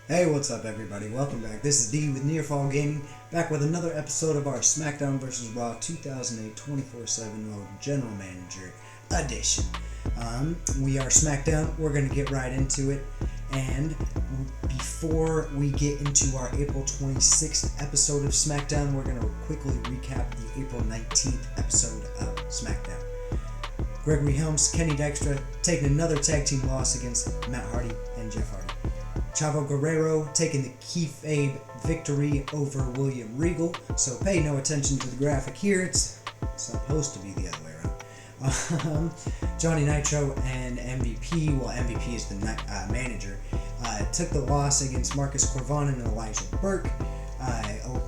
Hey, what's up everybody? Welcome back. This is D with NearFallGaming, back with another episode of our Smackdown vs. Raw 2008 24/7 Mode General Manager Edition. We are Smackdown. We're going to get right into it. And before we get into our April 26th episode of Smackdown, we're going to quickly recap the April 19th episode of Smackdown. Gregory Helms, Kenny Dykstra taking another tag team loss against Matt Hardy and Jeff Hardy. Chavo Guerrero taking the kayfabe victory over William Regal. So pay no attention to the graphic here. It's supposed to be the other way around. Johnny Nitro and MVP, well MVP is the manager, took the loss against Marcus Corvan and Elijah Burke.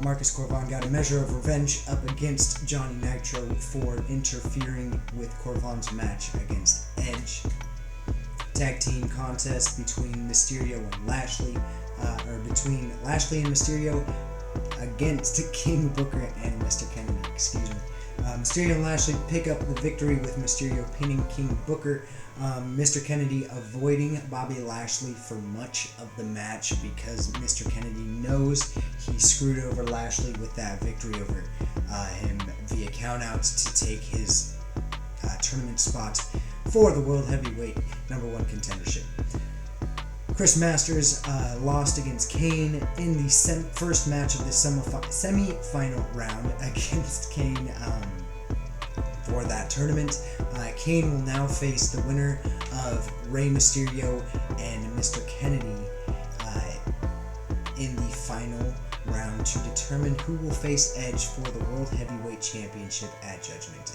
Marcus Corvan got a measure of revenge up against Johnny Nitro for interfering with Corvan's match against Edge. Tag team contest between Mysterio and Lashley, between Lashley and Mysterio against King Booker and Mr. Kennedy, Mysterio and Lashley pick up the victory with Mysterio pinning King Booker. Mr. Kennedy avoiding Bobby Lashley for much of the match because Mr. Kennedy knows he screwed over Lashley with that victory over him via countouts to take his tournament spot for the World Heavyweight #1 contendership. Chris Masters lost against Kane in the first match of the semi-final round against Kane for that tournament. Kane will now face the winner of Rey Mysterio and Mr. Kennedy in the final round to determine who will face Edge for the World Heavyweight Championship at Judgment Day.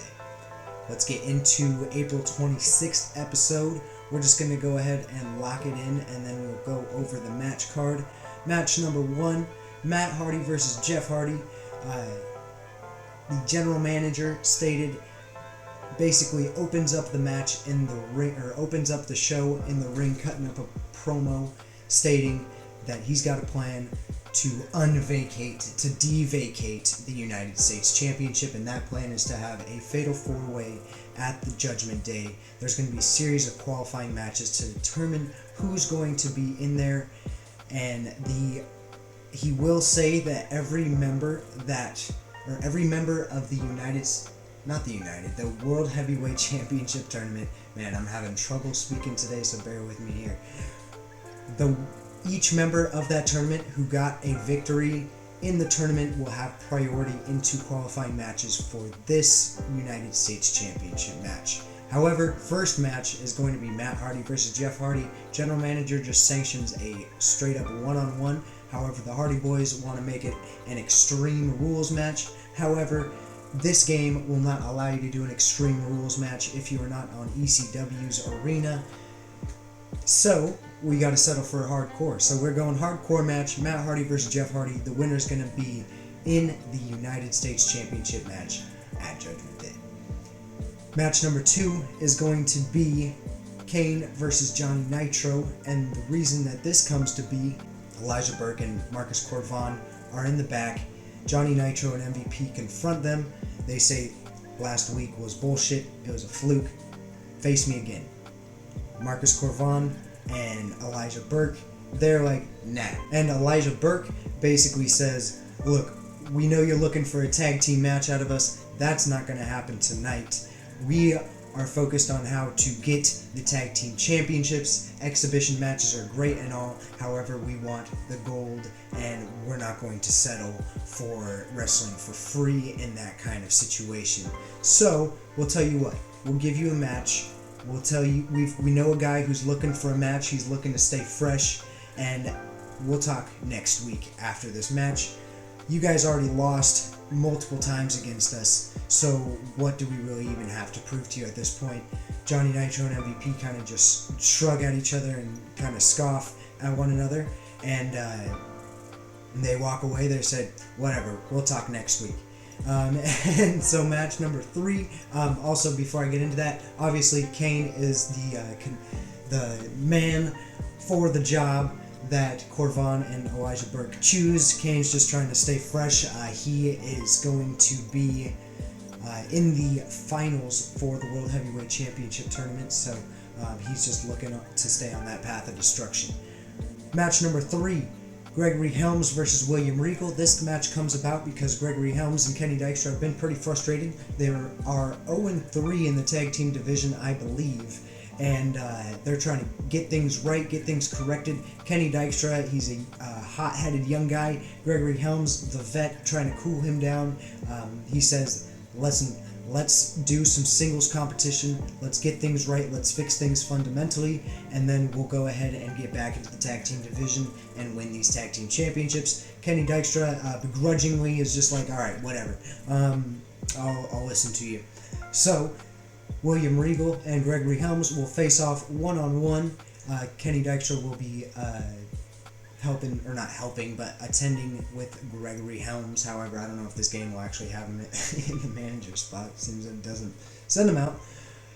Let's get into April 26th episode. We're just going to go ahead and lock it in, and then we'll go over the match card. Match number 1, Matt Hardy versus Jeff Hardy. The general manager stated, basically opens up the match in the ring, or opens up the show in the ring, cutting up a promo stating that he's got a plan to devacate the United States Championship, and that plan is to have a fatal 4-way at the Judgment Day. There's going to be a series of qualifying matches to determine who's going to be in there, and he will say that every member of the World Heavyweight Championship tournament, man, I'm having trouble speaking today, so bear with me here. Each member of that tournament who got a victory in the tournament will have priority into qualifying matches for this United States Championship match. However, first match is going to be Matt Hardy versus Jeff Hardy. General manager just sanctions a straight up one-on-one. However, the Hardy Boys want to make it an Extreme Rules match. However, this game will not allow you to do an Extreme Rules match if you are not on ECW's arena. So we got to settle for a hardcore. So we're going hardcore match, Matt Hardy versus Jeff Hardy. The winner's going to be in the United States Championship match at Judgment Day. Match number 2 is going to be Kane versus Johnny Nitro, and the reason that this comes to be, Elijah Burke and Marcus Corvan are in the back. Johnny Nitro and MVP confront them. They say last week was bullshit, it was a fluke, face me again. Marcus Corvan and Elijah Burke, they're like, nah. And Elijah Burke basically says, look, we know you're looking for a tag team match out of us. That's not going to happen tonight. We are focused on how to get the tag team championships. Exhibition matches are great and all. However, we want the gold, and we're not going to settle for wrestling for free in that kind of situation. So, we'll tell you what. We'll give you a match. We'll tell you, we know a guy who's looking for a match. He's looking to stay fresh, and we'll talk next week after this match. You guys already lost multiple times against us, so what do we really even have to prove to you at this point? Johnny Nitro and MVP kind of just shrug at each other and kind of scoff at one another, and they walk away. They said, whatever, we'll talk next week. And so match number 3, also before I get into that, obviously Kane is the man for the job that Corvan and Elijah Burke choose. Kane's just trying to stay fresh. He is going to be in the finals for the World Heavyweight Championship tournament, so he's just looking to stay on that path of destruction. Match number 3, Gregory Helms versus William Regal. This match comes about because Gregory Helms and Kenny Dykstra have been pretty frustrated. They are 0-3 in the tag team division, I believe, and they're trying to get things right, get things corrected. Kenny Dykstra, he's a hot-headed young guy. Gregory Helms, the vet, trying to cool him down. He says, listen, let's do some singles competition, let's get things right, let's fix things fundamentally, and then we'll go ahead and get back into the tag team division and win these tag team championships. Kenny Dykstra begrudgingly is just like, alright, whatever, I'll listen to you. So William Regal and Gregory Helms will face off one-on-one. Kenny Dykstra will be attending with Gregory Helms. However, I don't know if this game will actually have him in the manager spot. Seems it doesn't send him out.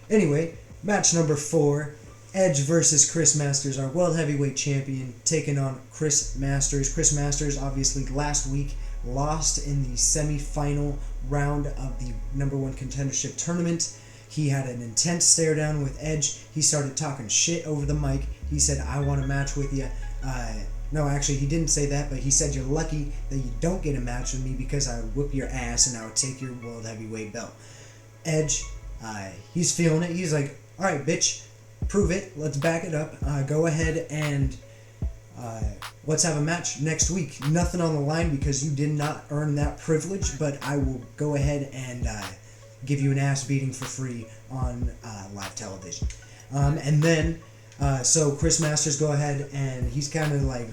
Anyway, match number 4, Edge versus Chris Masters, our World Heavyweight Champion, taking on Chris Masters. Chris Masters, obviously, last week lost in the semi-final round of the #1 contendership tournament. He had an intense stare down with Edge. He started talking shit over the mic. He said, I want a match with you. No, actually, he didn't say that, but he said, you're lucky that you don't get a match with me because I would whip your ass and I would take your World Heavyweight belt. Edge, he's feeling it. He's like, alright, bitch, prove it. Let's back it up. Go ahead and let's have a match next week. Nothing on the line because you did not earn that privilege, but I will go ahead and give you an ass beating for free on live television. And then, so Chris Masters go ahead and he's kind of like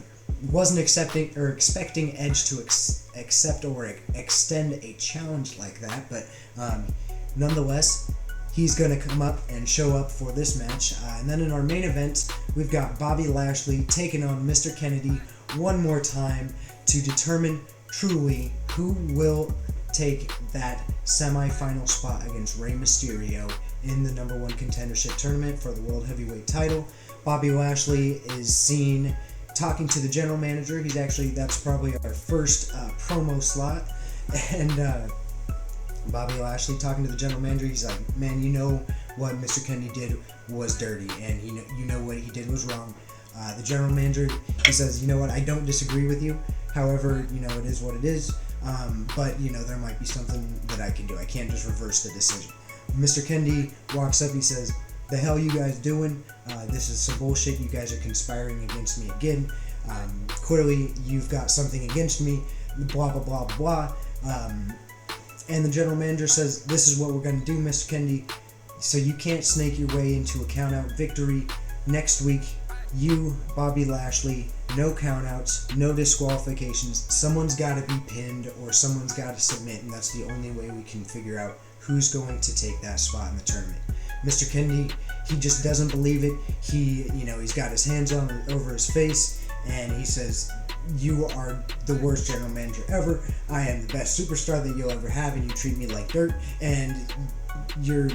wasn't expecting Edge to accept or extend a challenge like that, but nonetheless, he's going to come up and show up for this match. And then in our main event, we've got Bobby Lashley taking on Mr. Kennedy one more time to determine truly who will take that semi-final spot against Rey Mysterio in the #1 contendership tournament for the World Heavyweight title. Bobby Lashley is seen talking to the general manager. That's probably our first promo slot. And Bobby Lashley talking to the general manager, he's like, man, you know what Mr. Kennedy did was dirty, and you know what he did was wrong. The general manager, he says, you know what, I don't disagree with you. However, it is what it is. But, there might be something that I can do. I can't just reverse the decision. Mr. Kennedy walks up, he says, the hell you guys doing? This is some bullshit. You guys are conspiring against me again. Clearly, you've got something against me. Blah, blah, blah, blah. And the general manager says, this is what we're going to do, Mr. Kennedy. So you can't snake your way into a count-out victory. Next week, you, Bobby Lashley, no countouts, no disqualifications. Someone's got to be pinned or someone's got to submit, and that's the only way we can figure out who's going to take that spot in the tournament. Mr. Kennedy, he just doesn't believe it. He's got his hands over his face, and he says, you are the worst general manager ever. I am the best superstar that you'll ever have, and you treat me like dirt, and you're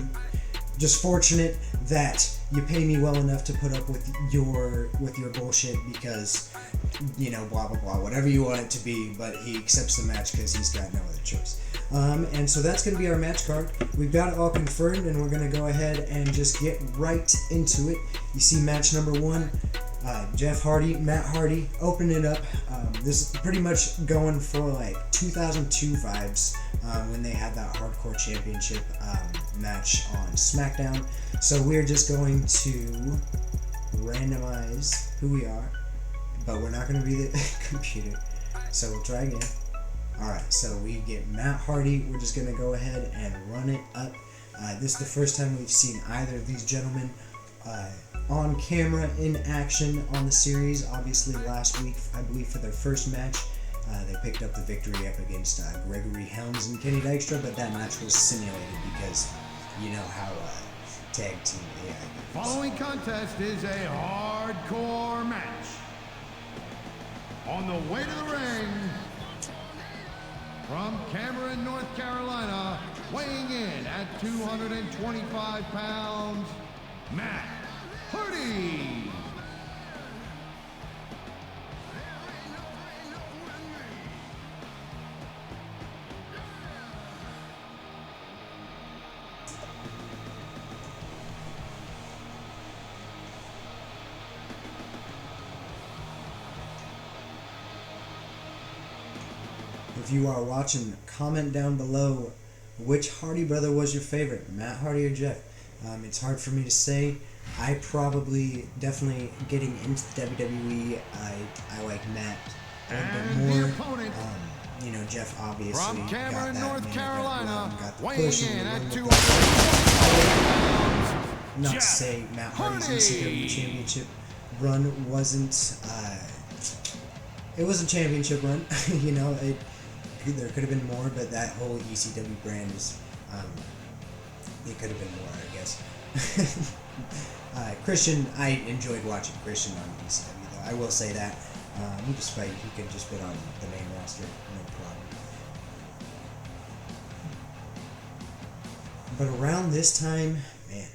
just fortunate that you pay me well enough to put up with your bullshit because, blah, blah, blah, whatever you want it to be, but he accepts the match because he's got no other choice. And so that's going to be our match card. We've got it all confirmed, and we're going to go ahead and just get right into it. You see match number 1, Matt Hardy, opening it up. This is pretty much going for like 2002 vibes when they had that Hardcore Championship match on Smackdown. So we're just going to randomize who we are, but we're not going to be the computer. So we'll try again. Alright, so we get Matt Hardy. We're just going to go ahead and run it up. This is the first time we've seen either of these gentlemen on camera in action on the series. Obviously last week, I believe for their first match, they picked up the victory up against Gregory Helms and Kenny Dykstra, but that match was simulated because you know how tag team AI goes. Following contest is a hardcore match. On the way to the ring, from Cameron, North Carolina, weighing in at 225 pounds, Matt Hardy. If you are watching, comment down below which Hardy brother was your favorite, Matt Hardy or Jeff. It's hard for me to say. I probably, definitely getting into the WWE, I like Matt a little bit more. You know, Jeff obviously From Cameron, got that North Carolina, got the weighing push in at 200 pounds, not to say Matt Hardy's ECW championship run wasn't, it was a championship run. You know, there could have been more, but that whole ECW brand is, it could have been more, I guess. Christian, I enjoyed watching Christian on ECW, though. I will say that. Despite he could just been on the main roster, no problem. But around this time, man,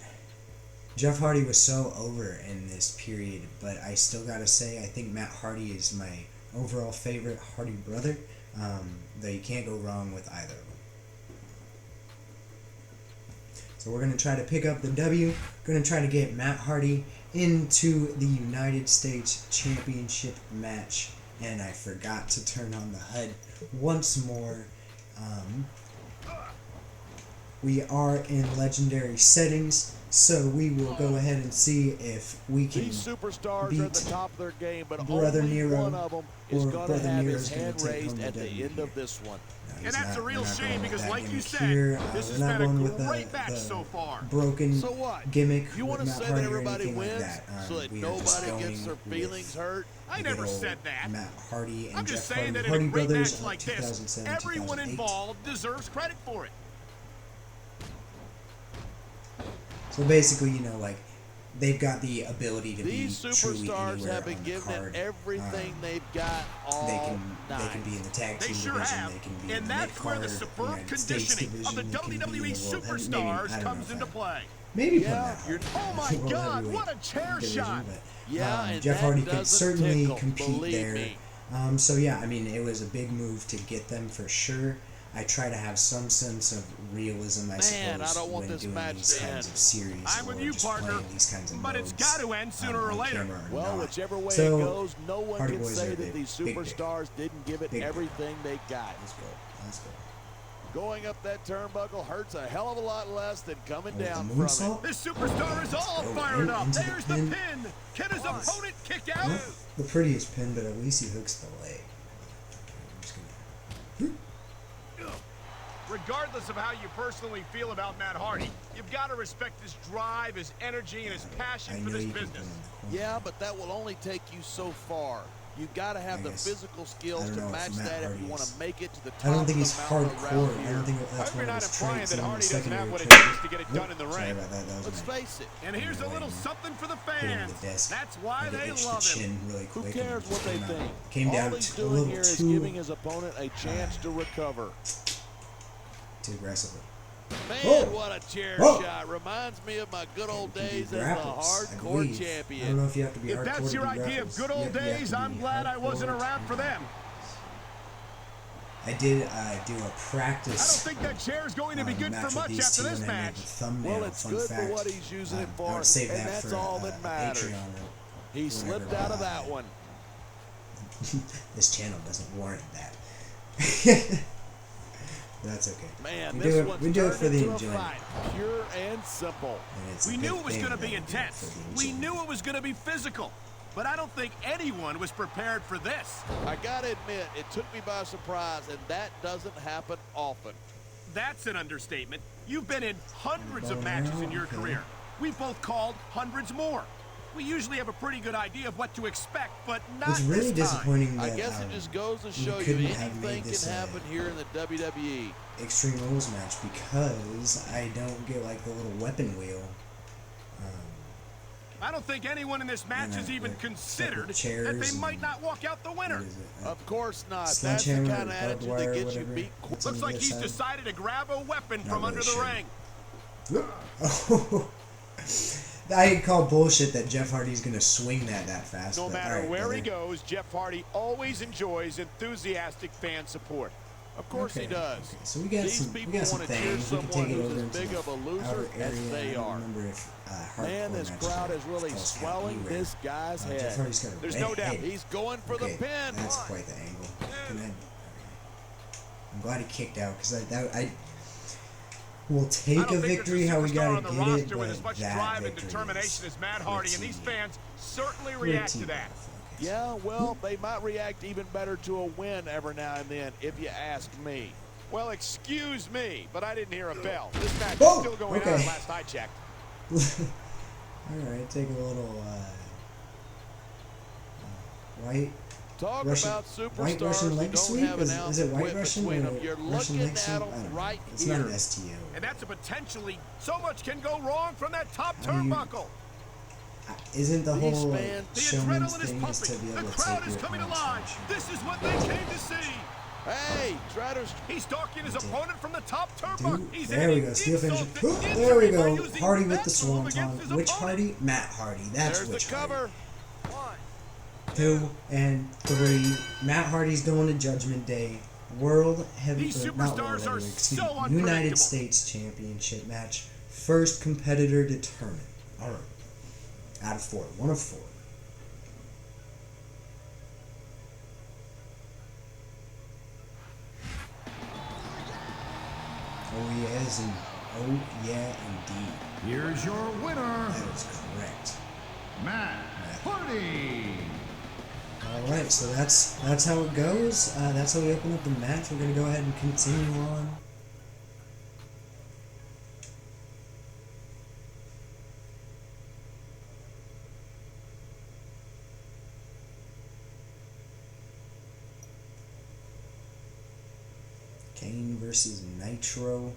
Jeff Hardy was so over in this period, but I still gotta say, I think Matt Hardy is my overall favorite Hardy brother, though you can't go wrong with either of them. So we're going to try to pick up the W. Going to try to get Matt Hardy into the United States Championship match. And I forgot to turn on the HUD once more. We are in legendary settings, so we will go ahead and see if we can These superstars beat are at the top of their game, but Brother only Nero, one of them is or going Brother to have Nero's his gonna hand take raised home the at the W end here. of this one. And that's a real shame because, like you said, here. this has We're not been going a with great match the so far. broken So what? gimmick You want with to Matt say that Hardy or everybody anything wins like that. so that We are just nobody gets their going feelings with hurt? I the never good said old that. Matt Hardy and I'm just Jeff saying Hardy, that in Hardy a great Brothers match of like this, 2007, everyone 2008. involved deserves credit for it. So basically, you know, like, they've got the ability to These be truly superstars anywhere have been on the given card. everything they've got all They night. can be in the tag They team sure division. have, They can be in and the that's where the mid-card superb United States conditioning of the division. They can be in WWE the world heavy- maybe, I superstars don't comes know into if I- play. Maybe put Yeah, Matt Hardy Oh in my the world God, heavyweight what a chair division, shot. but, Yeah, and Jeff that Hardy could doesn't certainly tickle, compete believe there. me. So yeah, I mean, it was a big move to get them for sure. I try to have some sense of realism, I suppose, I don't want when this doing match these to kinds end. of series I'm with or you, just partner, playing these kinds of but it's modes, got to end sooner or on later. camera or Well, not. whichever way So, it goes, no one Hardy can boys say are that big, these big, superstars didn't give it Big. everything they got. Let's go. Let's go. Going up that turnbuckle hurts a hell of a lot less than coming Oh, down the from it. moonsault? This superstar is all go fired in up. into the There's the pin. pin. Can his opponent kick out? Not the prettiest pin, but at least he hooks the leg. I'm just gonna... Regardless of how you personally feel about Matt Hardy, you've got to respect his drive, his energy, and his I passion for know this you can business. put him in the corner. Yeah, but that will only take you so far. You got to have I the guess. physical I skills don't to know if match Matt that if Hardy you want is. to make it to the top I don't think of he's the mountain hardcore. around I here. don't think I that's hope one you're of not his implying traits. that in the Hardy doesn't secondary have what it trait. takes to get it done in the Sorry ring. about that. That was Let's my face it. And here's a little something for the hitting fans. the desk. That's why I they itched love the him. chin really Who quick cares and what they just think? Came All down he's to a doing little here is too giving his opponent a chance to recover. aggressively. Man, Whoa. what a chair Whoa. shot. Reminds me of my good old You can do days as the grapples, I hardcore believe. I don't champion. know if you have to be If hardcore that's to your do idea of grapples. good old You have to days, be I'm glad I wasn't hardcore. around for them. I did do a I practice don't think that chair is going to be good match for with much these after two, this and I made match. the thumbnail. Well, it's Fun good fact. for what he's using it I for, would save and that that's for all that a matters. Patreon He or slipped whatever, out of that one. This channel doesn't warrant that. That's okay. Man, we this do it. one's We do it turned for the into a enjoyment. fight. Pure and simple. And it's a We good knew it was thing going to that be we do it intense. for the We enjoyment. knew it was going to be physical. But I don't think anyone was prepared for this. I gotta admit, it took me by surprise, and that doesn't happen often. That's an understatement. You've been in hundreds of matches in your career. We've both called hundreds more. We usually have a pretty good idea of what to expect, but not It's really this time. disappointing that I guess it just goes to we show you couldn't have anything made can this happen here in the WWE. Extreme Rules match because I don't get like the little weapon wheel. I don't think anyone in this match has even considered that chairs they might not walk out the winner. What is it? Of course not. That's the Sledgehammer kind of or barbed attitude wire that or gets you whatever. beat. What's on Looks the like other he's side? decided to grab a weapon Not from really under sure. the ring. I call bullshit that Jeff Hardy's gonna swing that fast. No but, matter all right, where he brother. goes, Jeff Hardy always enjoys enthusiastic fan support. Of course he does. Okay. So we got These some, people we got some want to cheer things. We can someone take it who's over as into big the of a loser outer as area. they I don't are. remember if Man, this crowd is really swelling this guy's Jeff head. Hardy's got a There's red no doubt head. He's going for Okay, the pin. That's quite the angle. Can I- I'm glad he kicked out because I will I take don't a think there's victory how we superstar gotta on the get roster it, with as but much that drive and victory determination is as Matt Hardy, and these pretty- fans certainly react to pretty that. focused. Yeah, well, they might react even better to a win every now and then, if you ask me. Well, excuse me, but I didn't hear a bell. This match Oh, is still going okay. on last I checked. Alright, take a little white Talk Russian, about white superstars Russian who leg don't sweep? have an Is ounce it of white wit Russian between or them. You're Russian looking leg sweep? at I don't them know. right It's here. not an STO. And that's a potentially so much can go wrong from that top How do you- turnbuckle. Isn't the These whole fans- The showman's adrenaline is thing is to pumping. be The able to crowd take is your coming opponent's alive. finisher? This is what they came to see. Hey, try to... He's stalking his Dude. opponent from the top turnbuckle. Dude, He's there we adding go, steel finisher. insult to Oop, injury there we by go. using Hardy with that the move swanton. against his Which opponent. Hardy? Matt Hardy. That's There's the which Hardy. cover. 2 and 3. Matt Hardy's going to Judgment Day. World Heavy, These not World superstars are Heavyweight, excuse so me, unpredictable. United States Championship match. First competitor determined. All right. Out of 4. 1 of 4. Oh yes, and oh yeah, indeed. Here's your winner, That is correct. Matt Hardy. All right, so that's how it goes. That's how we open up the match. We're gonna go ahead and continue on. Kane versus Nitro.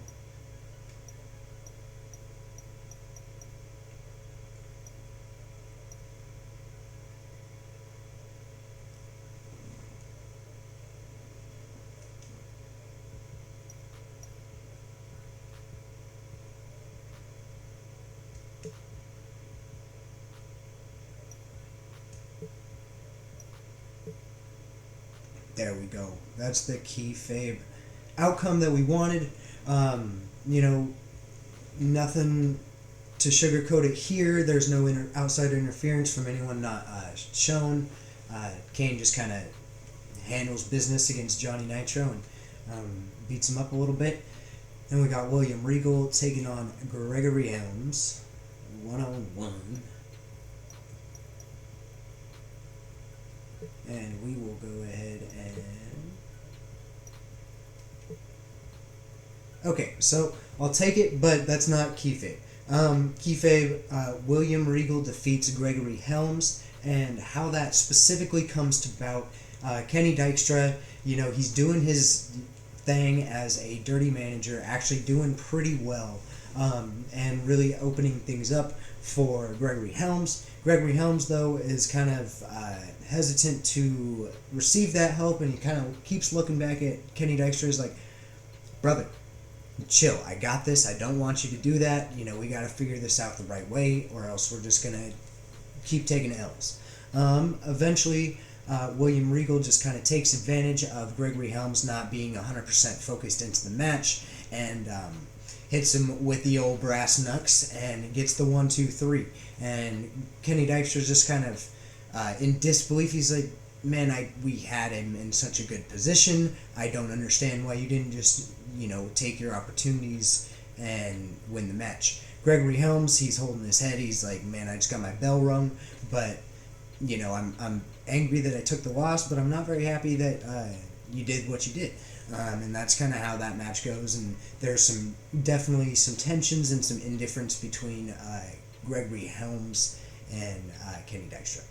There we go. That's the kayfabe outcome that we wanted. You know, nothing to sugarcoat it here. There's no outside interference from anyone not shown. Kane just kind of handles business against Johnny Nitro and beats him up a little bit. Then we got William Regal taking on Gregory Helms, 1-on-1. And we will go ahead and... Okay, so I'll take it, but that's not kayfabe. Kayfabe, William Regal defeats Gregory Helms, and how that specifically comes to about Kenny Dykstra, you know, he's doing his thing as a dirty manager, actually doing pretty well, and really opening things up for Gregory Helms. Gregory Helms, though, is kind of hesitant to receive that help, and he kind of keeps looking back at Kenny Dykstra as like, brother, chill, I got this, I don't want you to do that, you know, we gotta figure this out the right way, or else we're just gonna keep taking L's. Eventually, William Regal just kind of takes advantage of Gregory Helms not being 100% focused into the match, and hits him with the old brass knucks, and gets the 1-2-3. And Kenny Dykstra's just kind of in disbelief. He's like, man, we had him in such a good position. I don't understand why you didn't just, you know, take your opportunities and win the match. Gregory Helms, he's holding his head. He's like, man, I just got my bell rung, but, you know, I'm angry that I took the loss, but I'm not very happy that you did what you did. And that's kind of how that match goes. And there's definitely some tensions and some indifference between Gregory Helms and Kenny Dykstra.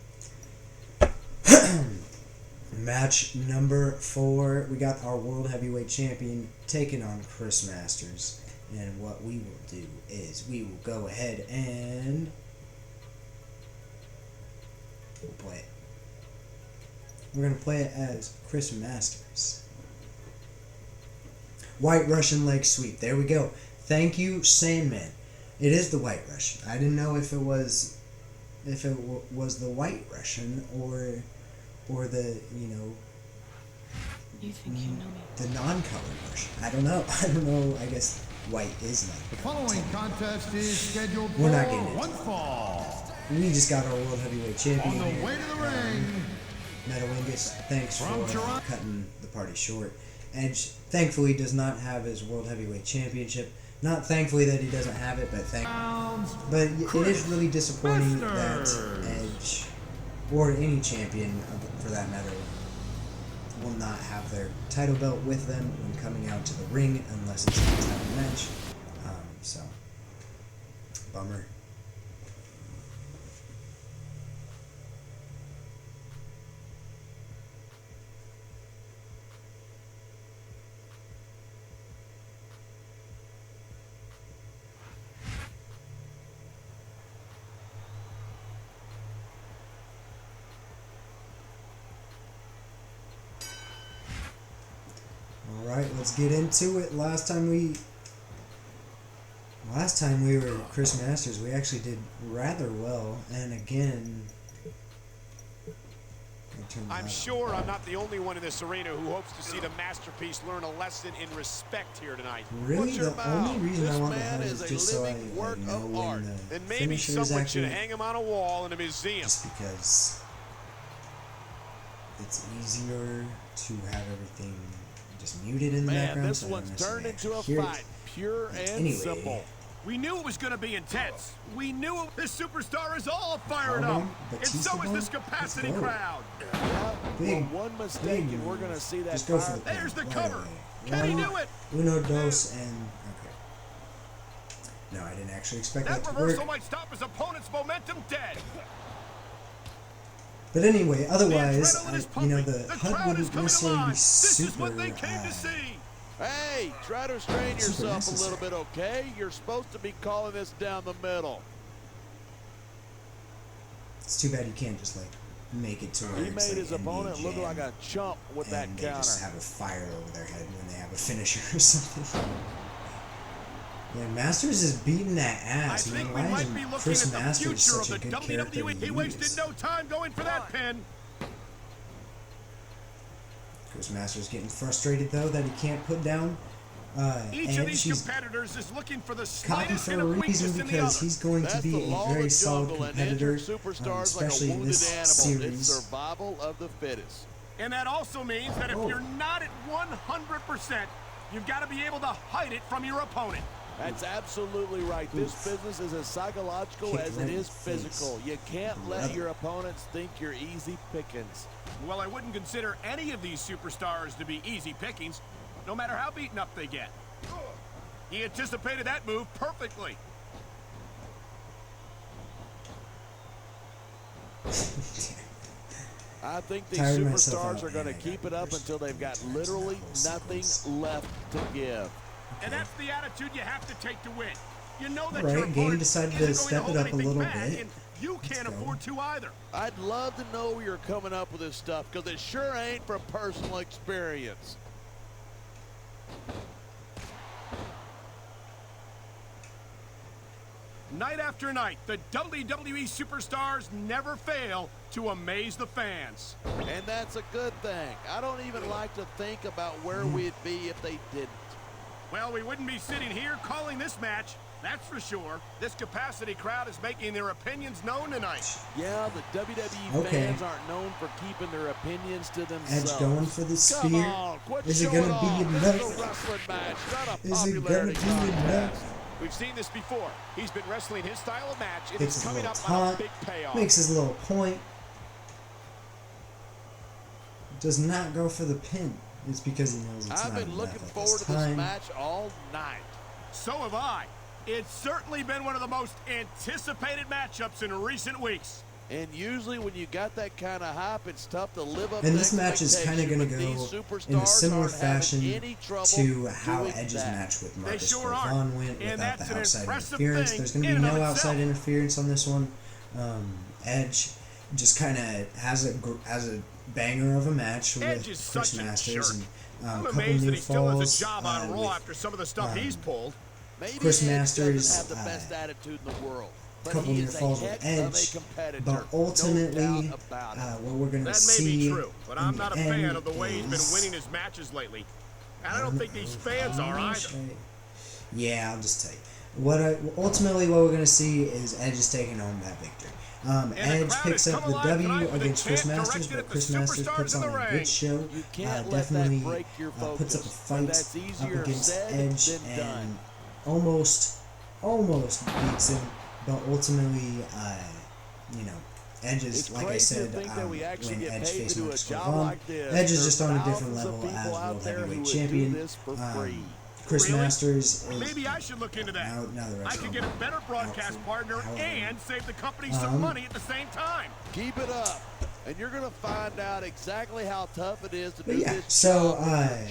Match number 4, we got our World Heavyweight Champion taking on Chris Masters. And what we will do is we will go ahead and we'll play it. We're going to play it as Chris Masters. White Russian leg sweep. There we go. Thank you, Sandman. It is the White Russian. I didn't know if it was the White Russian or the, you know, You think you know me? the non-colored Russian. I don't know. I guess white is not. The following contest is scheduled We're for not getting into one fall. We just got our World Heavyweight Champion. On the way to the ring, Metalingus, thanks From for Toronto. cutting the party short. Edge, thankfully, does not have his World Heavyweight Championship. Not thankfully that he doesn't have it, but it is really disappointing that Edge, or any champion for that matter, will not have their title belt with them when coming out to the ring unless it's a title match. So, bummer. Alright, let's get into it. Last time we were at Chris Masters, we actually did rather well, and again, I'm sure I'm not the only one in this arena who hopes to see the masterpiece learn a lesson in respect here tonight. Really, the only reason I want the HUD is just so I know when the and maybe finisher is someone should actually, hang him on a wall in a museum. just because it's easier to have everything just muted in the background. This so one's turned into a fight, pure and anyway, simple. We knew it was going to be intense. We knew this superstar is all fired up. And so is this capacity crowd. Yeah, Big, one mistake and we're going to see that. Just go for the pin. There's the Right cover. away. Can he do it? Uno, dos, and okay. No, I didn't actually expect that That to work. reversal might stop his opponent's momentum dead. But anyway, otherwise, The adrenaline is the pumping. HUD The crowd is wouldn't coming necessarily alive. be This is super. what they came to see. Hey, try to restrain Super yourself a little necessary. bit, okay? You're supposed to be calling this down the middle. It's too bad you can't just like make it to where He it's made like his opponent NBA look Jam, like a chump with that and they just counter. have a fire over their head when they have a finisher or something. Yeah, Masters is beating that I ass, man. think we Why might isn't be looking Chris at the Masters future of such a the good character WWE. to He wasted use? no time going for that pin. Chris Masters getting frustrated though that he can't put down Each of Edge. these competitors is looking for the Cocky slightest for bit a of reason weakness in the because other. he's going to That's be the a law of very the solid jungle, and competitor, injured superstars especially like a in wounded this animal. series. It's survival of the fittest. And that also means that if Oh. you're not at 100%, you've got to be able to hide it from your opponent. That's absolutely right. This business is as psychological Kick as right it in is the face. physical. You can't let Brother. your opponents think you're easy pickings. Well, I wouldn't consider any of these superstars to be easy pickings, no matter how beaten up they get. He anticipated that move perfectly. I think these Tired myself superstars out, are going to man. I keep got it up first until they've got times literally now. nothing Sequence. left to give. And that's the attitude you have to take to win. You know that Alright, your Game opponent decided isn't to going step hold it up a anything little back, bit. and you can't go. afford to either. I'd love to know where you're coming up with this stuff because it sure ain't from personal experience. Night after night, the WWE superstars never fail to amaze the fans. And that's a good thing. I don't even like to think about where we'd be if they didn't. Well, we wouldn't be sitting here calling this match, that's for sure. This capacity crowd is making their opinions known tonight. Yeah, the WWE Okay. fans aren't known for keeping their opinions to themselves. Edge going for the Come spear. on, quit Is it showing gonna be off. This enough? is a wrestling match, not a Is it gonna popularity be contest. enough? We've seen this before. He's been wrestling his style of match, and Takes he's his coming little up on a taunt, big payoff. makes his little point. Does not go for the pin. It's because he knows it's I've not been looking enough at forward this to this time. match all night. So have I. It's certainly been one of the most anticipated matchups in recent weeks. And usually when you got that kind of hype, it's tough to live up And to this match is kind of going to expectation, go but these in a superstars similar aren't having fashion any trouble to how doing Edge's that. match with They Marcus sure are. Vaughn went And without that's the an outside impressive interference. thing There's going to in be and no of outside itself. interference on this one. Edge just kind of has a banger of a match Edge with is Chris such a Masters jerk. and I'm a couple amazed that new he still has falls. a job on Raw with after some of the stuff he's pulled. Maybe Chris Edge Masters, doesn't have the best attitude in the world, but couple he near is a falls with heck of Edge, a competitor. but ultimately, no doubt about it. what we're going to That may see be true, but in I'm the not a end fan of the way he's been is- winning his matches lately. And I don't think these fans are either. Yeah, I'll just tell you. Ultimately, what we're going to see is Edge is taking home that victory. Edge picks up the W against Chris Masters, but Chris Masters puts on a good show. Definitely puts up a fight up against Edge and almost beats him, but ultimately, Edge is, like I said, when Edge faced Marcus Vaughn, Edge is just on a different level as World Heavyweight Champion. Chris Masters is maybe I should look into that. Now the rest I could get a better broadcast partner and save the company some money at the same time. Keep it up, and you're going to find out exactly how tough it is to do yeah, this so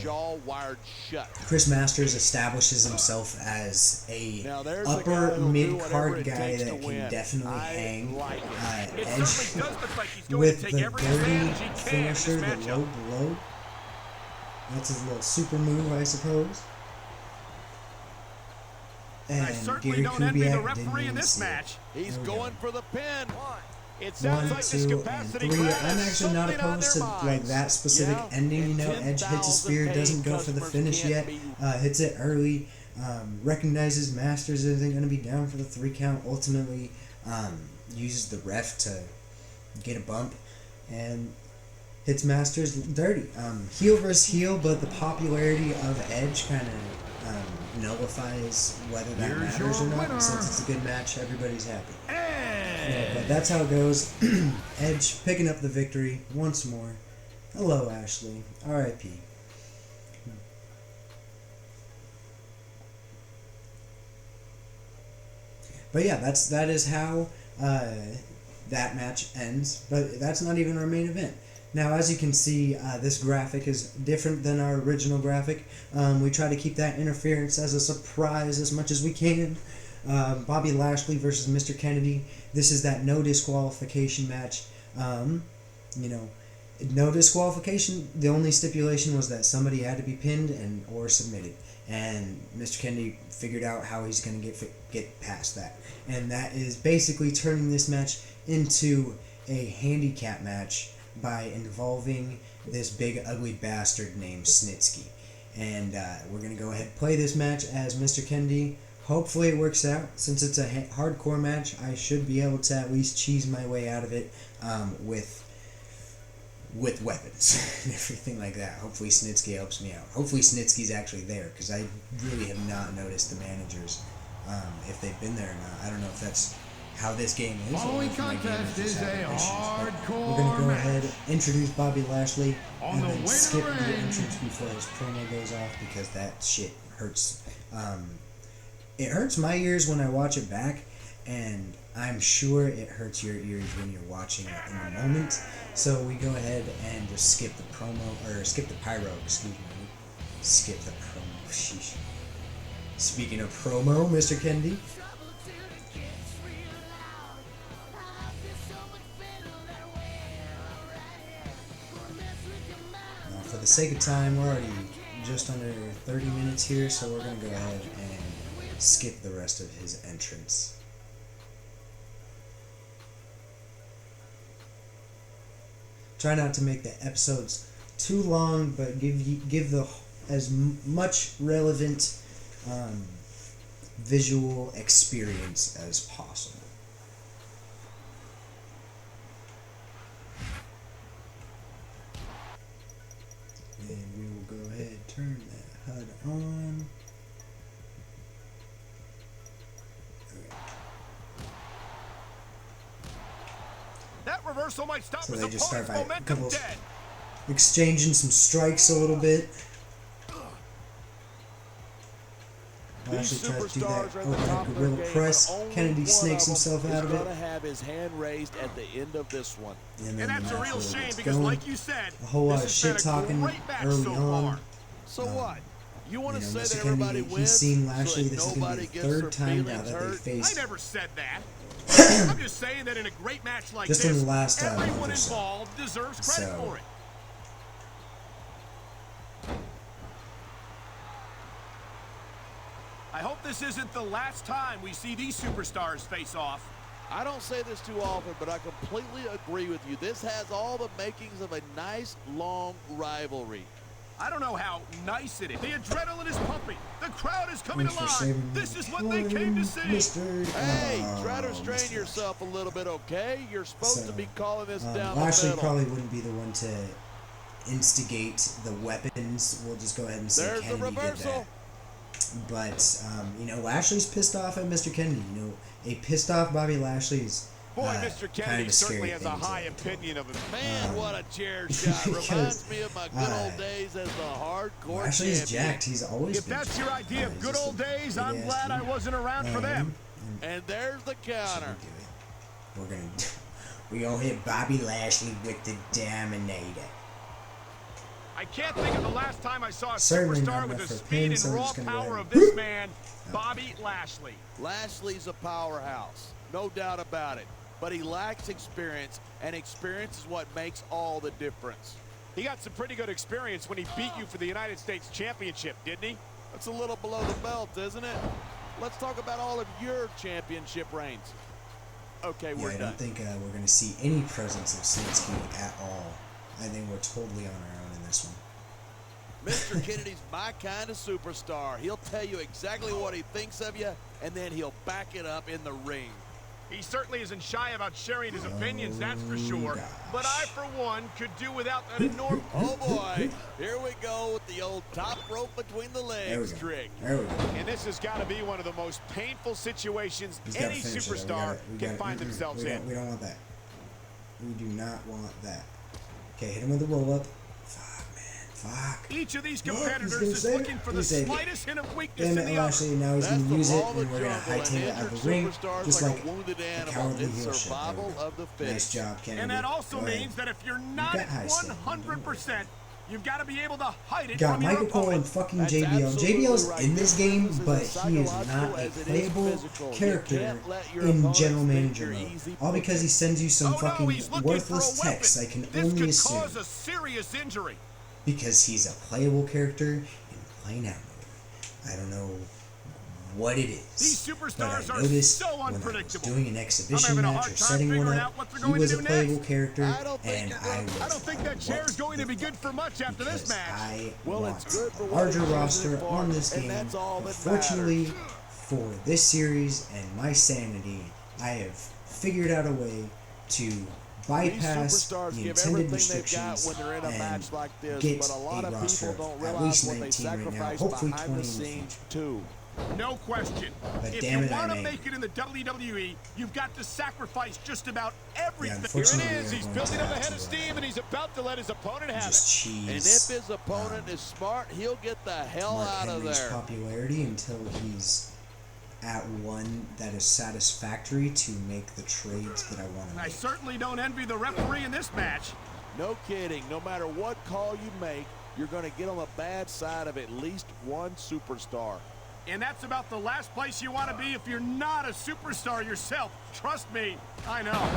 jaw wired shut. Chris Masters establishes himself as a upper mid-card guy that can definitely hang Edge with the dirty finisher, the low blow. That's his little super move, I suppose. And I certainly don't envy the referee in this match. He's going for the pin. It sounds like this 1, 2, capacity and 3. grab I'm is actually not something on opposed to their like minds. that specific ending. Edge hits a spear, doesn't go for the finish yet, hits it early, recognizes Masters isn't going to be down for the 3 count. Ultimately, uses the ref to get a bump and hits Masters dirty. Heel versus heel, but the popularity of Edge kind of nullifies whether that matters or not. Since it's a good match, everybody's happy. Yeah, but that's how it goes. Edge picking up the victory once more. Hello, Ashley. R.I.P. But yeah, that is how that match ends. But that's not even our main event. Now, as you can see, this graphic is different than our original graphic. We try to keep that interference as a surprise as much as we can. Bobby Lashley versus Mr. Kennedy. This is that no disqualification match. No disqualification. The only stipulation was that somebody had to be pinned or submitted. And Mr. Kennedy figured out how he's going to get past that. And that is basically turning this match into a handicap match by involving this big ugly bastard named Snitsky. And we're going to go ahead and play this match as Mr. Kennedy. Hopefully it works out. Since it's a hardcore match, I should be able to at least cheese my way out of it with weapons and everything like that. Hopefully Snitsky helps me out. Hopefully Snitsky's actually there, because I really have not noticed the managers, if they've been there or not. I don't know if that's how this game is. Following contest is a hardcore We're going to go ahead, introduce Bobby Lashley, On and the then way to skip the the ring. entrance before his promo goes off, because that shit hurts. It hurts my ears when I watch it back, and I'm sure it hurts your ears when you're watching it in the moment. So we go ahead and just skip the promo, or skip the pyro, excuse me. Skip the promo, sheesh. Speaking of promo, Mr. Kennedy. Now, for the sake of time, we're already just under 30 minutes here, so we're going to go ahead and skip the rest of his entrance. Try not to make the episodes too long, but give as much relevant visual experience as possible. And we will go ahead and turn that HUD on. That reversal might stop So his they just start opponent's by momentum dead. exchanging some strikes a little bit. Lashley tries to do that overhead gorilla press. Kennedy snakes himself out of it. Going to have his hand raised at the end of this one. And then And that's the a match real really shame gets because, going. like you said, A whole lot of this has been shit a talking great match early so on. far. So what? You want to say Mr. that everybody Kennedy, wins he's seen so Lashley. that This is going to nobody be the gets their third time now feelings that they hurt? I faced. never said that. I'm just saying that in a great match like Just this, in the last month everyone or so. involved deserves credit So- for it. I hope this isn't the last time we see these superstars face off. I don't say this too often, but I completely agree with you. This has all the makings of a nice, long rivalry. I don't know how nice it is. The adrenaline is pumping. The crowd is coming Thanks for alive. saving This me is what they came to see. Mr. Hey, Oh, try to restrain Mr. yourself a little bit, okay? You're supposed to be calling this down Lashley the middle. probably wouldn't be the one to instigate the weapons. We'll just go ahead and say There's the Kennedy did reversal. that. But, you know, Lashley's pissed off at Mr. Kennedy. You know, a pissed off Bobby Lashley is Boy, Mr. kind Kennedy of a certainly scary has a thing high to opinion of him. Man, what a chair shot. Reminds because, me of my good old days as the hardcore Lashley's champion. jacked. He's always If been that's jacked. your idea of He's good just old a days, I'm big-ass glad I dude. wasn't around for them. And there's the counter. We're gonna hit Bobby Lashley with the Dominator. I can't think of the last time I saw a Certainly superstar not with the enough for speed pin, and so we're raw just gonna go power ahead of and- this man, Bobby Lashley. Lashley's a powerhouse, no doubt about it. But he lacks experience, and experience is what makes all the difference. He got some pretty good experience when he beat you for the United States Championship, didn't he? That's a little below the belt, isn't it? Let's talk about all of your championship reigns. Okay, Yeah, we're I done. don't think we're going to see any presence of Snitsky at all. I think we're totally on our own in this one. Mr. Kennedy's my kind of superstar. He'll tell you exactly what he thinks of you, and then he'll back it up in the ring. He certainly isn't shy about sharing his opinions, that's for sure. gosh. But I, for one, could do without that enormous... Oh boy, here we go with the old top rope between the There we legs go. trick. There we go. And this has got to be one of the most painful situations He's gotta any finish it. superstar We can gotta- find themselves in. We don't want that. We do not want that. Okay, hit him with the roll up. Fuck, man. Fuck. Each of these Look, he's competitors gonna is save looking it. for He the saved it. slightest hint of weakness Damn in it, the other. Lashley. Now he's That's going to the use it, law of the and we're going to jungle. hightail An it out of injured the ring. superstar is Just like like a wounded the animal. cowardly It's heel shit. survival There we go. of the Nice fittest. job, Kennedy. And that also Go ahead. means that if you're not got at high standing, don't worry. 100%, you've got to be able to hide it Got from your Michael Cole and opponent. fucking That's JBL. absolutely JBL's right. in this game, This is but as he is psychological not a as it is playable physical. You character can't let your in opponents general think manager you're mode. easy All because he sends you some Oh, fucking no, he's looking for a worthless weapon. text. I can This only could assume. cause a serious injury. Because he's a playable character in playing out mode. I don't know what it is. These but superstars I are noticed so when I was unpredictable. doing an exhibition having a match hard or time setting one figuring up, out what they're he going was to a do playable next. character, I don't think and you're I gonna- was I don't think that chair's going to be good for much after this because match. I Well, want it's good for a what larger he's using it roster for, on this and game. that's all that Unfortunately, for this series and my sanity, I have figured out a way to bypass These superstars the give intended everything they've got restrictions when they're in a and match like this, get but a lot of roster people don't of at realize least what they 19 right now, sacrifice hopefully behind 20 the in the scenes future. too. No question. But If damn you it, I want to made make it in the WWE, you've got to sacrifice just about everything. unfortunately, Here it is. we're He's going building to up a have head to, of steam, and he's about to let his opponent have just it. And if cheese his opponent is smart, he'll get the hell Mark out of Henry's there. popularity until he's at one that is satisfactory to make the trades that I want to I make. certainly don't envy the referee in this match. No kidding. No matter what call you make, you're going to get on the bad side of at least one superstar. And that's about the last place you want to be if you're not a superstar yourself. Trust me, I know.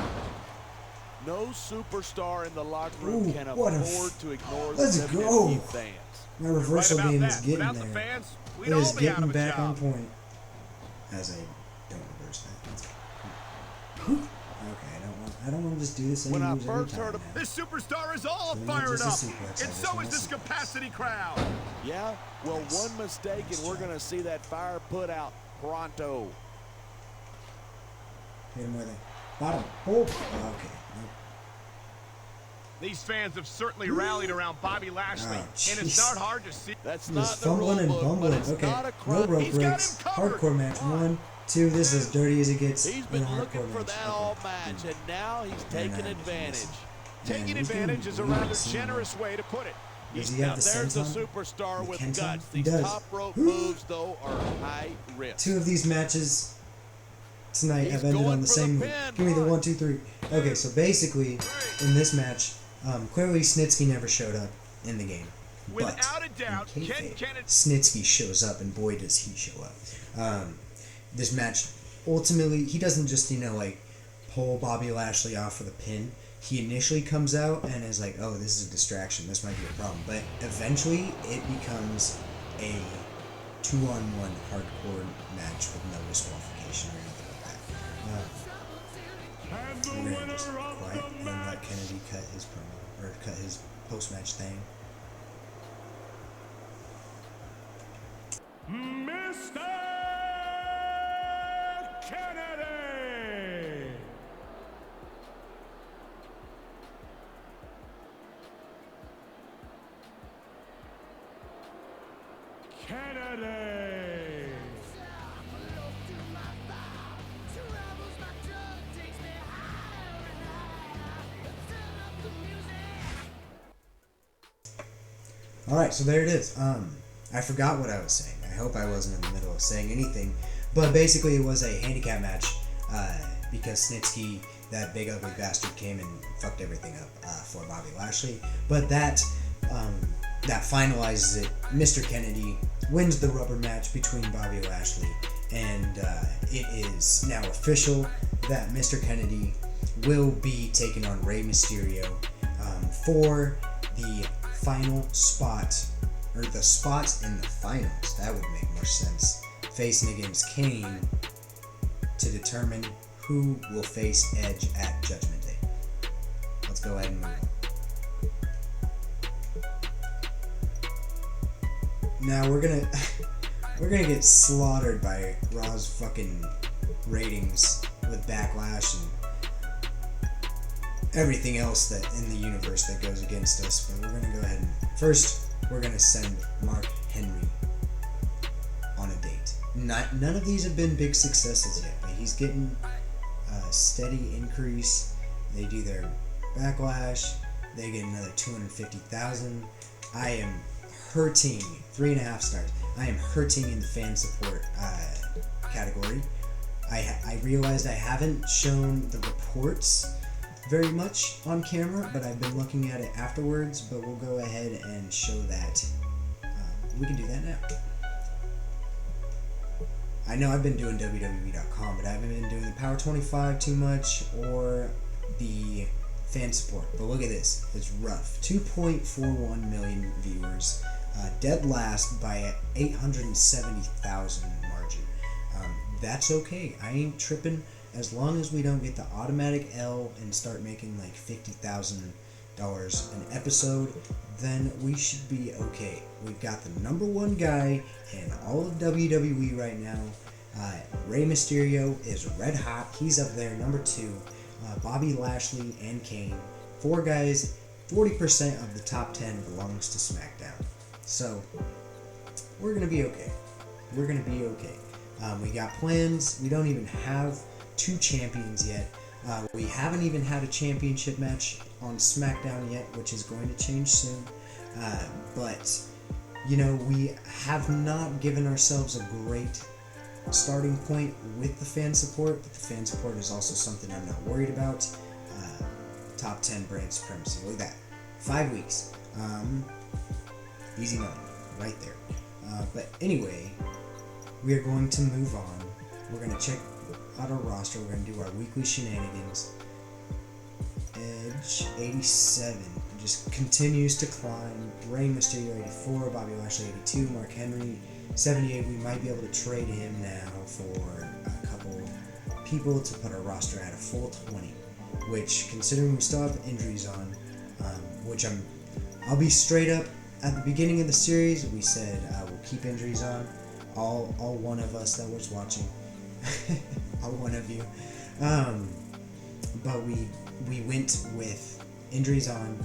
No superstar in the locker room Ooh, can what a afford to ignore let's the go. WWE fans. My reversal right about game that. is getting Without there. the fans, we'd It all is be out getting of a back on job. point. As I don't reverse that. Okay, I don't want to just do this When I every first time heard of now. This superstar is all So not fired just a up. suplex, I And just so want is a this suplex. capacity crowd. Yeah? Well, Nice. one mistake Nice and we're job. going to see that fire put out pronto. Hit him with a bottom. Oh, okay. Nope. These fans have certainly rallied around Bobby Lashley. Oh, And it's jeez. not hard to see. That's He was not the fumbling rule and book, but bumbling. it's Okay, not a no crime. rope He's got breaks. him covered. Hardcore match. 1, 2. This is as dirty as it gets. He's in been a hardcore looking for match. that Okay. all match, and now he's taking advantage. Taking Man, he's doing advantage is a really rather similar. generous way to put it. Does he have Now the there's a senton? superstar The with Kenton? guts. He These does. top rope moves, though, are high risk. 2 of these matches tonight He's have ended going on the for the same pin. move. Give me the 1, 2, 3. Okay, so basically, in this match, clearly Snitsky never showed up in the game. Without But a doubt, in Ken kayfabe, Kennedy. Snitsky shows up, and boy does he show up. This match, ultimately, he doesn't just, like, pull Bobby Lashley off for the pin. He initially comes out and is like, oh, this is a distraction, this might be a problem. But eventually, it becomes a 2-on-1 hardcore match with no disqualification or anything like that. And the We're gonna winner just of quiet the and let match. Kennedy cut his promo, or cut his post-match thing. Kennedy. Alright, so there it is. I forgot what I was saying. I hope I wasn't in the middle of saying anything. But basically it was a handicap match because Snitsky, that big ugly bastard, came and fucked everything up for Bobby Lashley. But that finalizes it. Mr. Kennedy wins the rubber match between Bobby Lashley, and it is now official that Mr. Kennedy will be taking on Rey Mysterio for the final spot, or the spot in the finals. That would make more sense. Facing against Kane to determine who will face Edge at Judgment Day. Let's go ahead and move on. Now we're gonna get slaughtered by Raw's fucking ratings with Backlash and everything else that in the universe that goes against us. But we're gonna go ahead and first we're gonna send Mark Henry on a date. None of these have been big successes yet, but he's getting a steady increase. They do their Backlash, they get another 250,000. I am hurting, 3.5 stars. I am hurting in the fan support category. I realized I haven't shown the reports very much on camera, but I've been looking at it afterwards. But we'll go ahead and show that. We can do that now. I know I've been doing WWE.com, but I haven't been doing the Power 25 too much or the fan support. But look at this. It's rough. 2.41 million viewers. Dead last by 870,000 margin. That's okay. I ain't tripping. As long as we don't get the automatic L and start making like $50,000 an episode, then we should be okay. We've got the #1 guy in all of WWE right now. Rey Mysterio is red hot. He's up there, #2. Bobby Lashley and Kane. 4 guys, 40% of the top 10 belongs to SmackDown. So, we're going to be okay. We're going to be okay. We got plans. We don't even have 2 champions yet. We haven't even had a championship match on SmackDown yet, which is going to change soon. But, you know, we have not given ourselves a great starting point with the fan support, but the fan support is also something I'm not worried about. Top 10 brand supremacy. Look at that. 5 weeks. Easy money. Right there. But anyway, we are going to move on. We're going to check out our roster. We're going to do our weekly shenanigans. Edge 87 just continues to climb. Rey Mysterio 84, Bobby Lashley 82, Mark Henry 78. We might be able to trade him now for a couple people to put our roster at a full 20. Which, considering we still have injuries on, which I'll be straight up. At the beginning of the series, we said we'll keep injuries on. All one of us that was watching. All one of you. But we went with injuries on.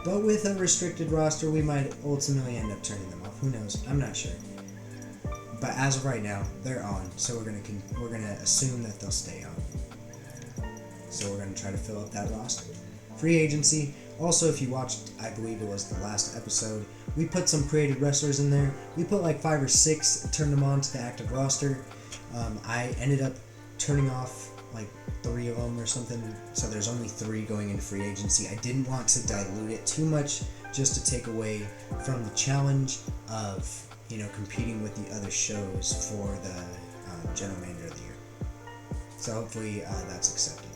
But with a restricted roster, we might ultimately end up turning them off. Who knows? I'm not sure. But as of right now, they're on. So we're gonna assume that they'll stay on. So we're gonna try to fill up that roster. Free agency. Also, if you watched, I believe it was the last episode, we put some created wrestlers in there. We put like 5 or 6, turned them on to the active roster. I ended up turning off like 3 of them or something, so there's only 3 going into free agency. I didn't want to dilute it too much, just to take away from the challenge of, you know, competing with the other shows for the General Manager of the Year. So hopefully that's accepted.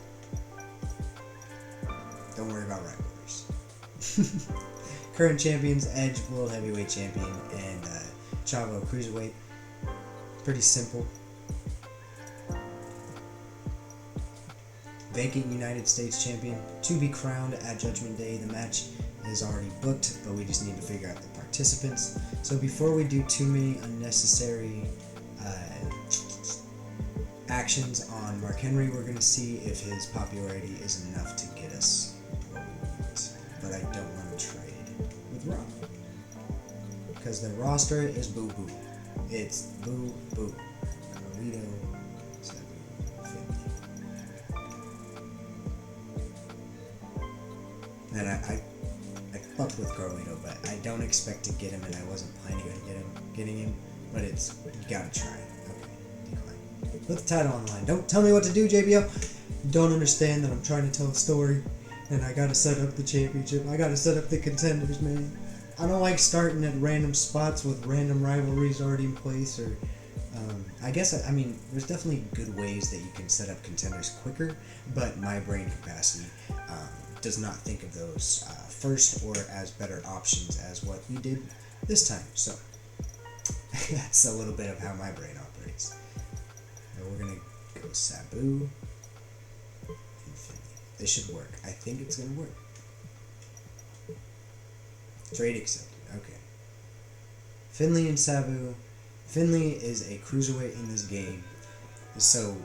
Don't worry about regulars. Current champions: Edge, World Heavyweight Champion, and Chavo, Cruiserweight. Pretty simple. Vacant United States Champion, to be crowned at Judgment Day. The match is already booked, but we just need to figure out the participants. So before we do too many unnecessary actions on Mark Henry, we're going to see if his popularity is enough to get us what we want. But I don't want to trade with Raw. because the roster is boo-boo. It's boo-boo. Carlito, Sabu, Finley. And I fucked with Carlito, but I don't expect to get him, and I wasn't planning on getting him, but it's, you gotta try it. Okay, decline. Put the title on the line. Don't tell me what to do, JBL. Don't understand that I'm trying to tell a story, and I gotta set up the championship. I gotta set up the contenders, man. I don't like starting at random spots with random rivalries already in place, or I guess, I mean, there's definitely good ways that you can set up contenders quicker, but my brain capacity does not think of those first or as better options as what we did this time. So that's a little bit of how my brain operates. Now we're gonna go Sabu and Finley. This should work. I think it's gonna work. Trade accepted. Okay. Finley and Sabu. Finley is a cruiserweight in this game, so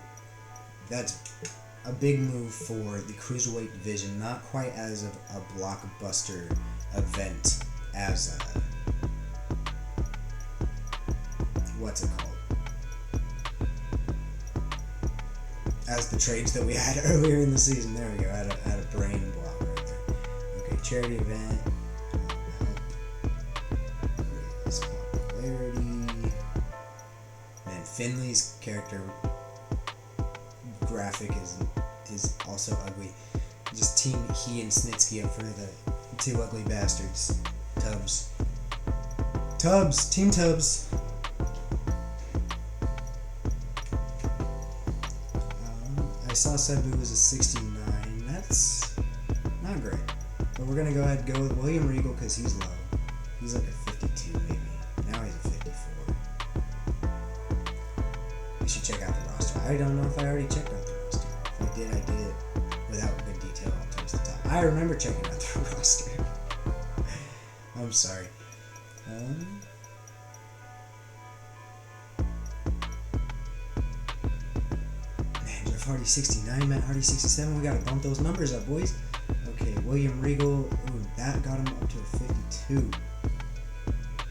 that's a big move for the cruiserweight division. Not quite as a blockbuster event as what's it called? As the trades that we had earlier in the season. There we go. I had a brain block right there. Okay, charity event. Raise popularity. Man, Finley's character graphic is also ugly. Just team he and Snitsky up for the two ugly bastards. Tubbs, Team Tubbs. I saw Sabu was a 69. That's not great. But we're gonna go ahead and go with William Regal because he's low. He's like a 52 maybe. Now he's a 54. We should check out the roster. I don't know if I already checked out the roster. If I did it without good detail towards the top. I remember checking out the roster. I'm sorry. Man, Jeff Hardy 69, Matt Hardy 67. We gotta bump those numbers up, boys. Okay, William Regal. Ooh, that got him up to a 52.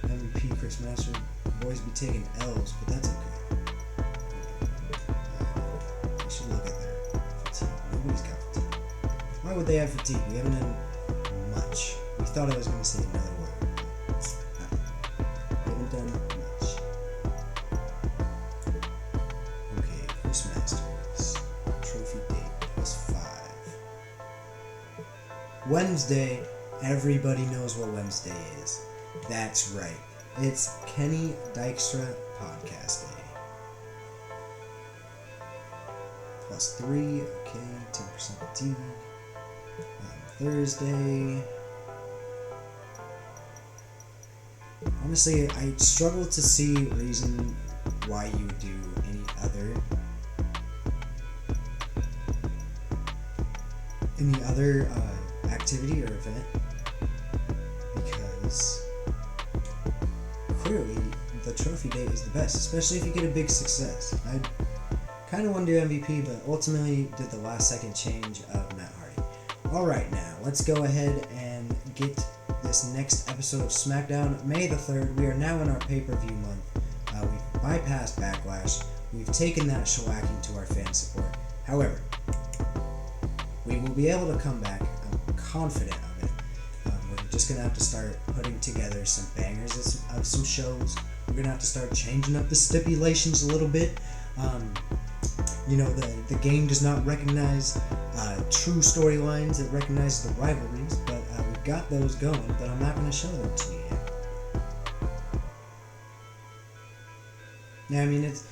MVP Chris Masters. Boys be taking L's, but that's okay. I should look at their fatigue. Nobody's got fatigue. Why would they have fatigue? We haven't done much. We thought I was going to say another word. We haven't done much. Okay, Chris Masters. Trophy date +5. Wednesday. Everybody knows what Wednesday is. That's right. It's Kenny Dykstra Podcast Day. +3, okay, 10% fatigue. Thursday. Honestly, I struggle to see reason why you would do any other activity or event, because clearly the trophy date is the best, especially if you get a big success. I kind of want to do MVP, but ultimately did the last second change of Matt Hardy. Alright, now let's go ahead and get this next episode of Smackdown, May the 3rd. We are now in our pay-per-view month. We've bypassed Backlash. We've taken that shellacking to our fan support. However, we will be able to come back. I'm confident of it. We're just going to have to start putting together some bangers of some shows. We're going to have to start changing up the stipulations a little bit. You know, the game does not recognize true storylines. It recognizes the rivalries, but we've got those going, but I'm not going to show them to you yet. Yeah, I mean, it's...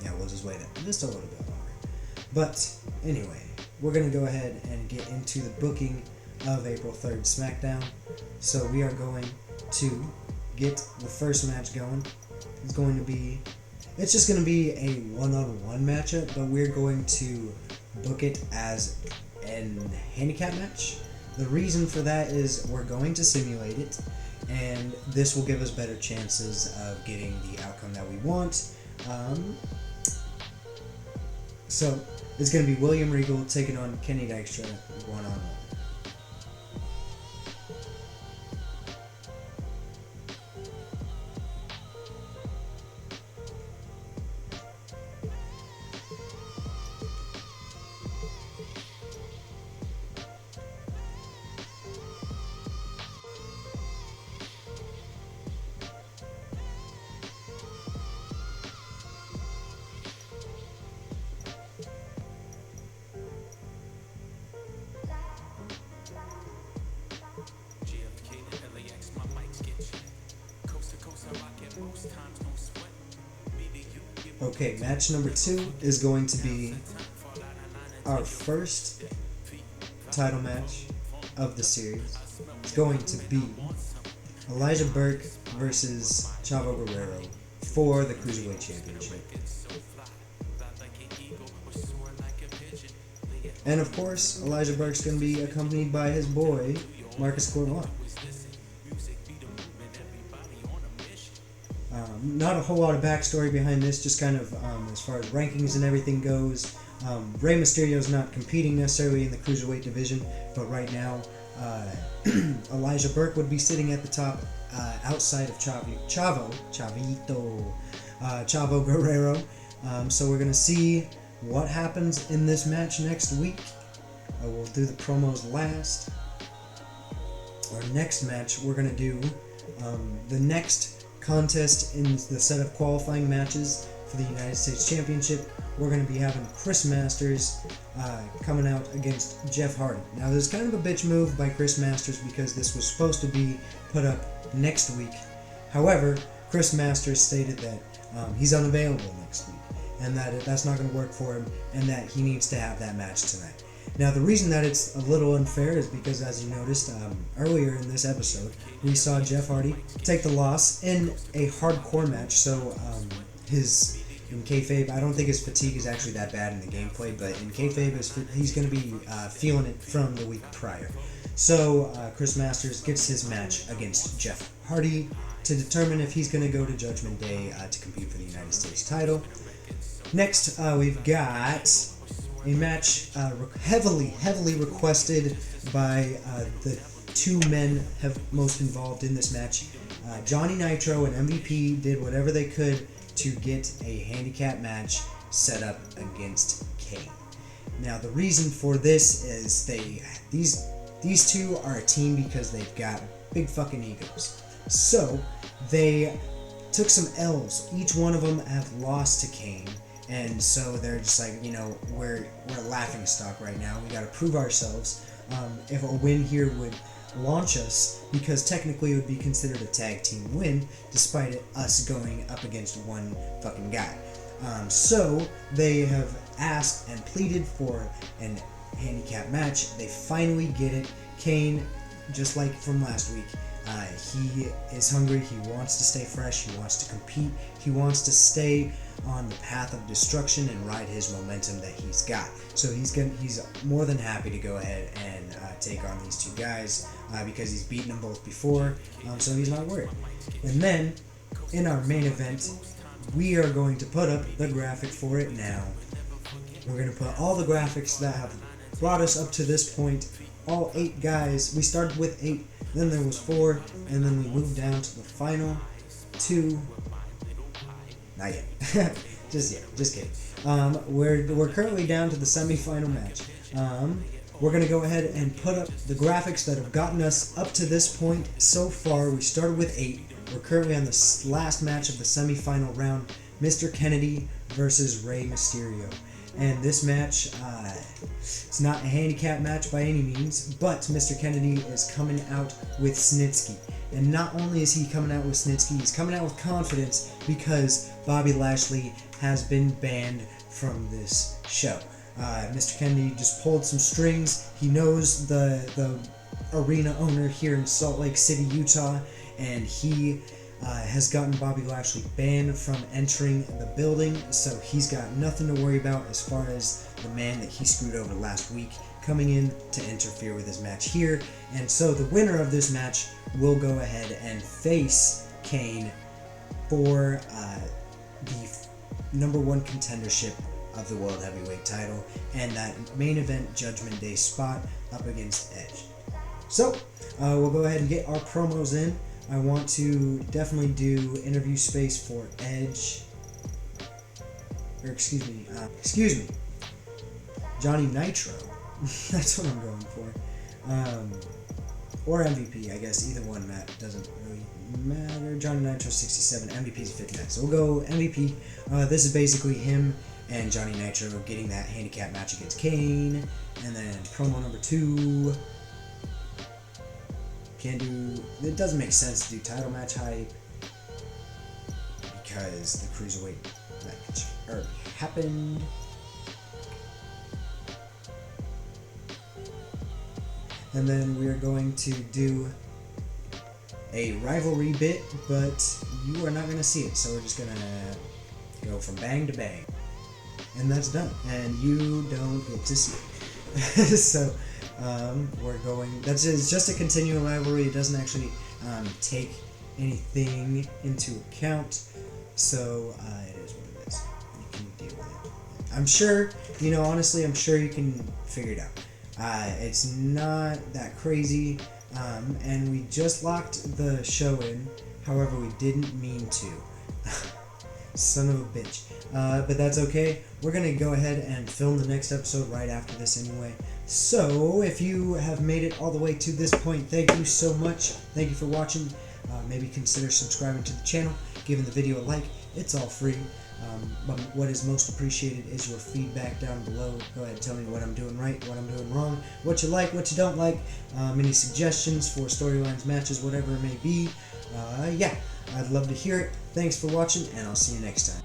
Yeah, we'll just wait just a little bit longer. But, anyway, we're going to go ahead and get into the booking of April 3rd SmackDown. So we are going to get the first match going. It's just going to be a one-on-one matchup, but we're going to book it as an handicap match. The reason for that is we're going to simulate it, and this will give us better chances of getting the outcome that we want. So it's going to be William Regal taking on Kenny Dykstra one-on-one. Okay, match number 2 is going to be our first title match of the series. It's going to be Elijah Burke versus Chavo Guerrero for the Cruiserweight Championship. And of course, Elijah Burke's going to be accompanied by his boy, Marcus Corvallis. Not a whole lot of backstory behind this, just kind of as far as rankings and everything goes. Rey Mysterio's not competing necessarily in the Cruiserweight division, but right now, Elijah Burke would be sitting at the top outside of Chavo Guerrero. So we're going to see what happens in this match next week. We'll do the promos last. Our next match, we're going to do the next contest in the set of qualifying matches for the United States Championship. We're going to be having Chris Masters coming out against Jeff Hardy. Now, there's kind of a bitch move by Chris Masters because this was supposed to be put up next week. However, Chris Masters stated that he's unavailable next week and that that's not going to work for him and that he needs to have that match tonight. Now, the reason that it's a little unfair is because, as you noticed earlier in this episode, we saw Jeff Hardy take the loss in a hardcore match. So, in kayfabe, I don't think his fatigue is actually that bad in the gameplay, but in kayfabe, he's going to be feeling it from the week prior. So, Chris Masters gets his match against Jeff Hardy to determine if he's going to go to Judgment Day to compete for the United States title. Next, we've got a match heavily requested by the two men most involved in this match. Johnny Nitro and MVP did whatever they could to get a handicap match set up against Kane. Now, the reason for this is these two are a team because they've got big fucking egos. So they took some L's. Each one of them have lost to Kane. And so they're just like, we're a laughing stock right now. We got to prove ourselves. If a win here would launch us, because technically it would be considered a tag team win, despite us going up against one fucking guy. So they have asked and pleaded for an handicap match. They finally get it. Kane, just like from last week, he is hungry. He wants to stay fresh. He wants to compete. He wants to stay on the path of destruction and ride his momentum that he's got. So he's more than happy to go ahead and take on these two guys because he's beaten them both before, so he's not worried. And then, in our main event, we are going to put up the graphic for it now. We're going to put all the graphics that have brought us up to this point, all 8 guys. We started with 8, then there was 4, and then we moved down to the final 2. Not yet. Just kidding. We're currently down to the semi-final match. We're going to go ahead and put up the graphics that have gotten us up to this point so far. We started with 8. We're currently on the last match of the semi-final round, Mr. Kennedy versus Rey Mysterio. And this match, it's not a handicap match by any means, but Mr. Kennedy is coming out with Snitsky. And not only is he coming out with Snitsky, he's coming out with confidence because Bobby Lashley has been banned from this show. Mr. Kennedy just pulled some strings. He knows the arena owner here in Salt Lake City, Utah, and he has gotten Bobby Lashley banned from entering the building, so he's got nothing to worry about as far as the man that he screwed over last week coming in to interfere with his match here. And so the winner of this match will go ahead and face Kane for the #1 contendership of the World Heavyweight title and that main event Judgment Day spot up against Edge. So we'll go ahead and get our promos in. I want to definitely do interview space for Edge, or excuse me, Johnny Nitro. That's what I'm going for. Or MVP, I guess. Either one, doesn't really matter. Johnny Nitro 67, MVP's 59. So we'll go MVP. This is basically him and Johnny Nitro getting that handicap match against Kane. And then promo number 2. It doesn't make sense to do title match hype because the Cruiserweight match already happened. And then we are going to do a rivalry bit, but you are not going to see it, so we're just going to go from bang to bang. And that's done, and you don't get to see it. So we're going, that's just a continuing rivalry. It doesn't actually take anything into account, so it is what it is. You can deal with it. I'm sure, you know, honestly, I'm sure you can figure it out. It's not that crazy, and we just locked the show in, however we didn't mean to. Son of a bitch. But that's okay. We're going to go ahead and film the next episode right after this anyway. So, if you have made it all the way to this point, thank you so much. Thank you for watching. Maybe consider subscribing to the channel, giving the video a like. It's all free. But what is most appreciated is your feedback down below. Go ahead and tell me what I'm doing right, what I'm doing wrong, what you like, what you don't like, any suggestions for storylines, matches, whatever it may be. Yeah, I'd love to hear it. Thanks for watching, and I'll see you next time.